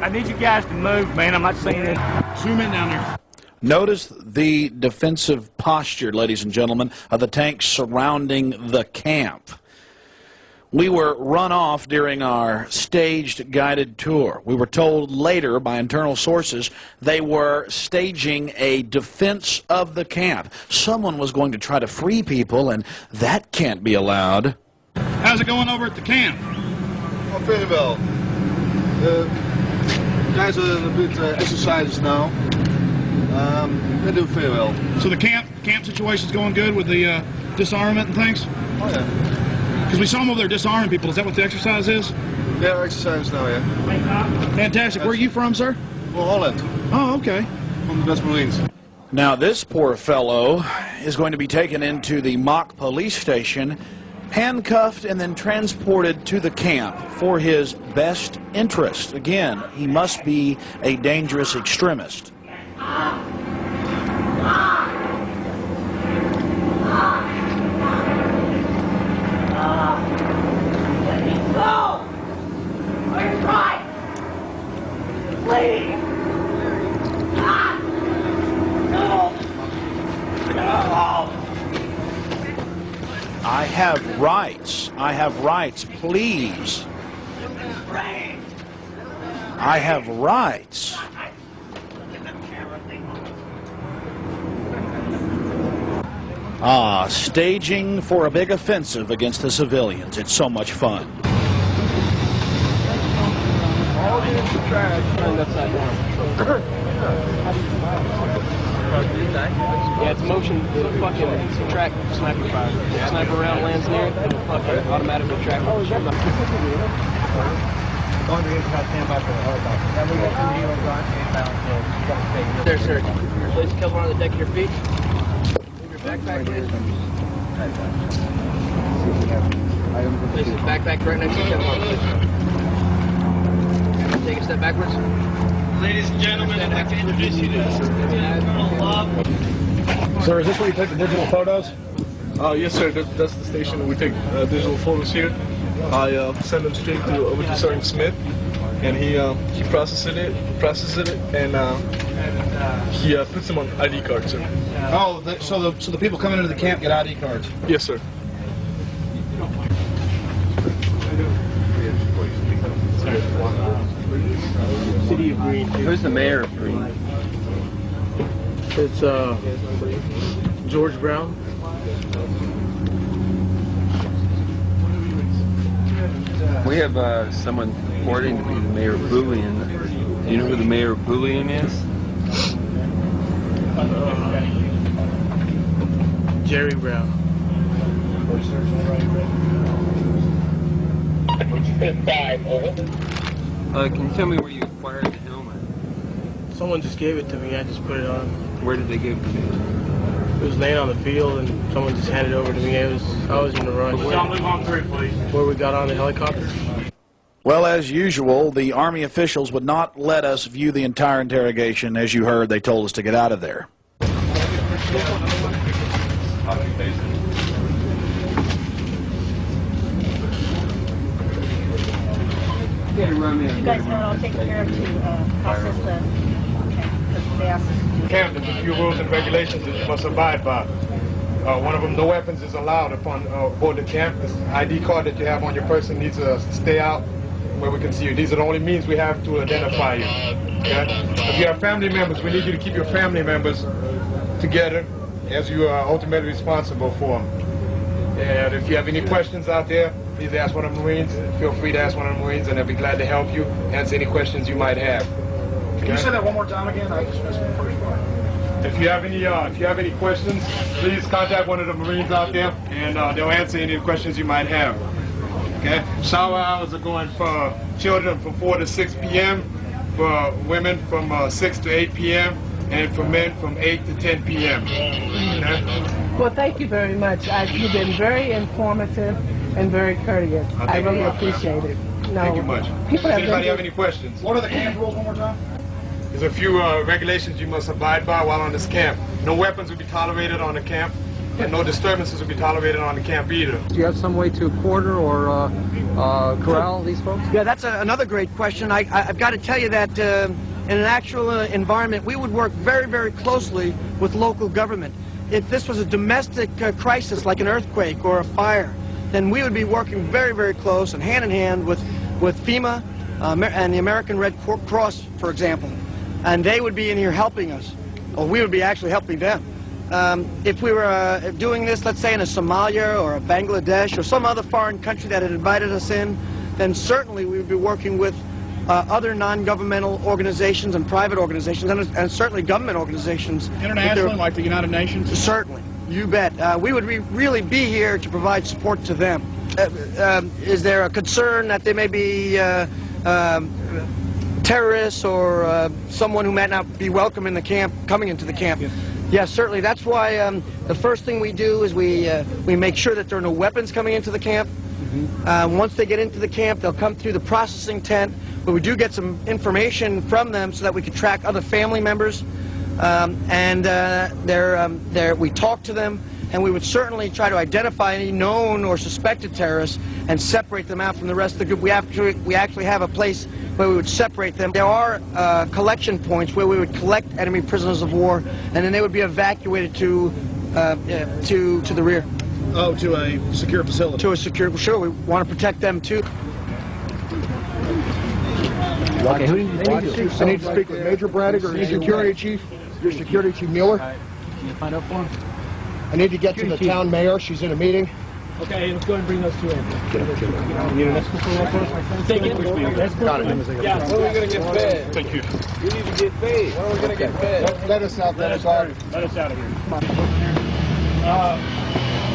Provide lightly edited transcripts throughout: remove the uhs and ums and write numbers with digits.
I need you guys to move, man. I'm not seeing it. Zoom in down there. Notice the defensive posture, ladies and gentlemen, of the tanks surrounding the camp. We were run off during our staged guided tour. We were told later by internal sources they were staging a defense of the camp. Someone was going to try to free people, and that can't be allowed. How's it going over at the camp? Oh, pretty well. Guys are a bit exercises now. They do very well. So the camp situation's going good with the disarmament and things? Oh, yeah. Because we saw them over there disarming people. Is that what the exercise is? Yeah, exercise now, yeah. Fantastic. Where are you from, sir? Well, Holland. Oh, okay. From the Dutch Marines. Now, this poor fellow is going to be taken into the mock police station, handcuffed, and then transported to the camp for his best interest. Again, he must be a dangerous extremist. I have rights. I have rights. Please. I have rights. Staging for a big offensive against the civilians. It's so much fun. All the trash turned upside down. Yeah, it's motion to fucking subtract sniper fire. If a sniper round lands near it, it'll fucking automatically track it. There, sir. Place a cover on the deck of your feet. Leave your backpack, please. Place your backpack right next to the cover, please. Take a step backwards. Ladies and gentlemen, I'd like to introduce you to Colonel Love. Sir, is this where you take the digital photos? Yes, sir. That's the station. We take digital photos here. I send them straight to over to Sergeant Smith, and he processes it, and he puts them on ID cards, sir. Oh, so the people coming into the camp get ID cards? Yes, sir. City of Green. Who's the mayor of Green? It's George Brown. We have someone reporting to be the mayor of Bullion. Do you know who the mayor of Bullion is? Jerry Brown. Can you tell me where you acquired the helmet? Someone just gave it to me. I just put it on. Where did they give it to you? It was laying on the field, and someone just handed it over to me. I was in the rush. Y'all move on through, please. Where we got on the helicopter. Well, as usual, the Army officials would not let us view the entire interrogation. As you heard, they told us to get out of there. You guys know what I'll take care of to process the, okay, because they asked us to do. Camp, there's a few rules and regulations that you must abide by. One of them, no weapons is allowed upon board the camp. This ID card that you have on your person needs to stay out where we can see you. These are the only means we have to identify you. Okay? If you have family members, we need you to keep your family members together as you are ultimately responsible for them. And if you have any questions out there, please ask one of the Marines. Feel free to ask one of the Marines, and they'll be glad to help you, answer any questions you might have. Okay? Can you say that one more time again? I just missed the first part. If you have any questions, please contact one of the Marines out there, and they'll answer any questions you might have. Okay? Shower hours are going for children from 4 to 6 p.m., for women from 6 to 8 p.m., and for men from 8 to 10 p.m. Okay? Well, thank you very much. You've been very informative and very courteous. I really appreciate it. No, thank you much. Does anybody have any questions? What are the camp rules one more time? There's a few regulations you must abide by while on this camp. No weapons will be tolerated on the camp. and no disturbances will be tolerated on the camp either. Do you have some way to quarter or corral these folks? Yeah, that's another great question. I've got to tell you that in an actual environment, we would work very, very closely with local government. If this was a domestic crisis like an earthquake or a fire, then we would be working very, very close and hand in hand with FEMA and the American Red Cross, for example. And they would be in here helping us, or we would be actually helping them. If we were doing this, let's say in a Somalia or a Bangladesh or some other foreign country that had invited us in, then certainly we would be working with other non-governmental organizations and private organizations, and certainly government organizations. Internationally, like the United Nations? Certainly, you bet. We would really be here to provide support to them. Is there a concern that there may be terrorists or someone who might not be welcome in the camp, coming into the camp? Yes, certainly. That's why the first thing we do is we make sure that there are no weapons coming into the camp. Once they get into the camp, they'll come through the processing tent, but we do get some information from them so that we can track other family members. We talk to them, and we would certainly try to identify any known or suspected terrorists and separate them out from the rest of the group. We actually have a place where we would separate them. There are collection points where we would collect enemy prisoners of war, and then they would be evacuated to the rear. Oh, to a secure facility. To a secure, sure, we want to protect them too. Okay, who do you I need to speak with Major Braddock or Security Chief. Your Security Chief Mueller. Can you find out for him? I need to get to the town mayor. She's in a meeting. Okay, let's go ahead and bring those two in. You need an escort for that first? Take it. Got it. Yeah. When are we going to get fed? Thank you. We need to get paid. When are we going to get fed? Let us out there. Let us out of here.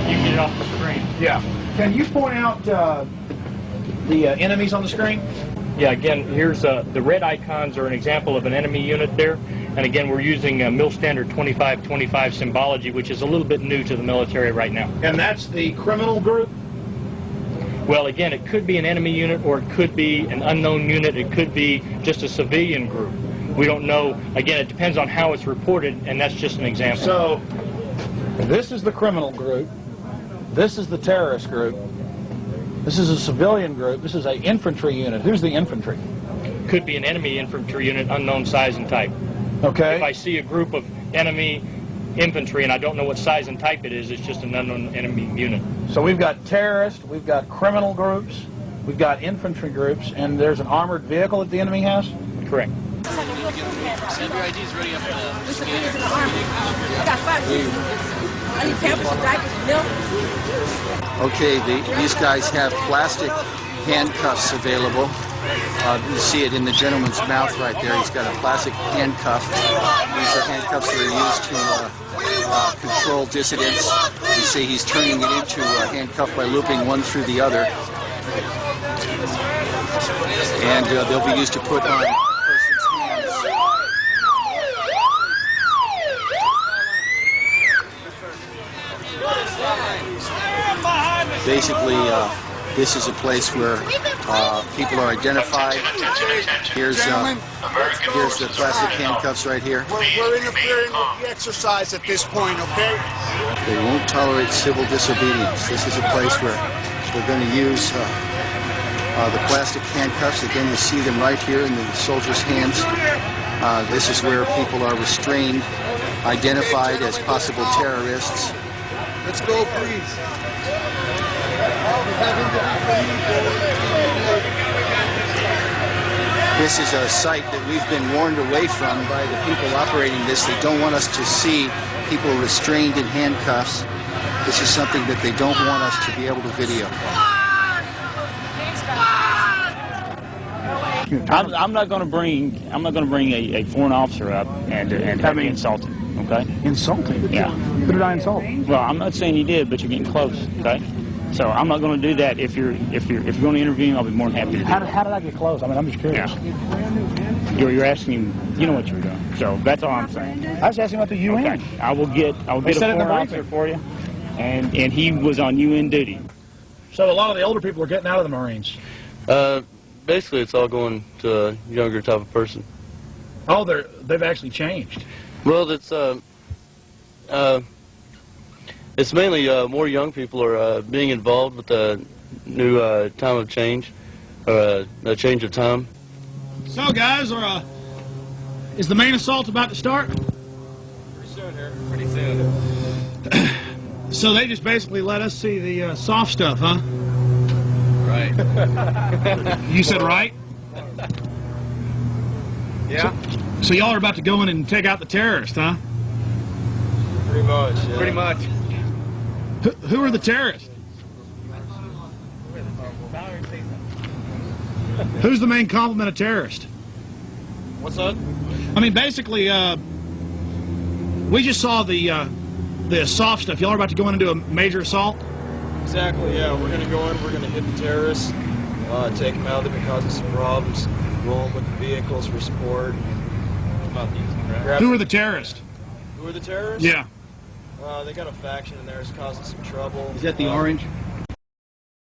You can get it off the screen. Yeah. Can you point out the enemies on the screen? Yeah, again, here's the red icons are an example of an enemy unit there. And again, we're using Mill Standard 2525 symbology, which is a little bit new to the military right now. And that's the criminal group? Well, again, it could be an enemy unit, or it could be an unknown unit. It could be just a civilian group. We don't know. Again, it depends on how it's reported, and that's just an example. So, this is the criminal group. This is the terrorist group. This is a civilian group. This is an infantry unit. Who's the infantry? Could be an enemy infantry unit, unknown size and type. Okay. If I see a group of enemy infantry and I don't know what size and type it is, it's just an unknown enemy unit. So we've got terrorists, we've got criminal groups, we've got infantry groups, and there's an armored vehicle that the enemy has? Correct. Send your IDs ready up for the I got 5 kids. I need pampers and diapers, milk. Okay, these guys have plastic handcuffs available. You see it in the gentleman's mouth right there. He's got a plastic handcuff. These are handcuffs that are used to control dissidents. You see he's turning it into a handcuff by looping one through the other. And they'll be used to put on a person's hands. Basically, this is a place where people are identified. Here's the plastic handcuffs right here. We're interfering with the exercise at this point, okay? They won't tolerate civil disobedience. This is a place where we're going to use the plastic handcuffs. Again, you see them right here in the soldiers' hands. This is where people are restrained, identified as possible terrorists. Let's go, please. This is a site that we've been warned away from by the people operating this. They don't want us to see people restrained in handcuffs. This is something that they don't want us to be able to video. I'm not going to bring a foreign officer up and have me insult him. Okay. Insulting? Yeah. Who did I insult? Well, I'm not saying you did, but you're getting close. Okay. So I'm not going to do that. If you're going to interview him, I'll be more than happy to do How that. did I get close? I mean, I'm just curious. Yeah. You're asking him. You know what you were doing. So that's all I'm saying. I was asking about the UN. Okay. I will get a foreign officer for you, and he was on UN duty. So a lot of the older people are getting out of the Marines. Basically, it's all going to a younger type of person. Oh, they've actually changed. Well, it's It's mainly more young people are being involved with the new time of change, or the change of time. So, guys, is the main assault about to start? Pretty soon here. Pretty soon. So they just basically let us see the soft stuff, huh? Right. You said right? Yeah. So y'all are about to go in and take out the terrorists, huh? Pretty much. Yeah. Pretty much. Who are the terrorists? Who's the main complement of terrorist? What's that? I mean, basically, we just saw the soft stuff. Y'all are about to go in and do a major assault? Exactly, yeah. We're going to go in, we're going to hit the terrorists, take them out. They've been causing some problems, roll them with the vehicles for support. Who are the terrorists? Who are the terrorists? Yeah. They got a faction in there that's causing some trouble. Is that the orange?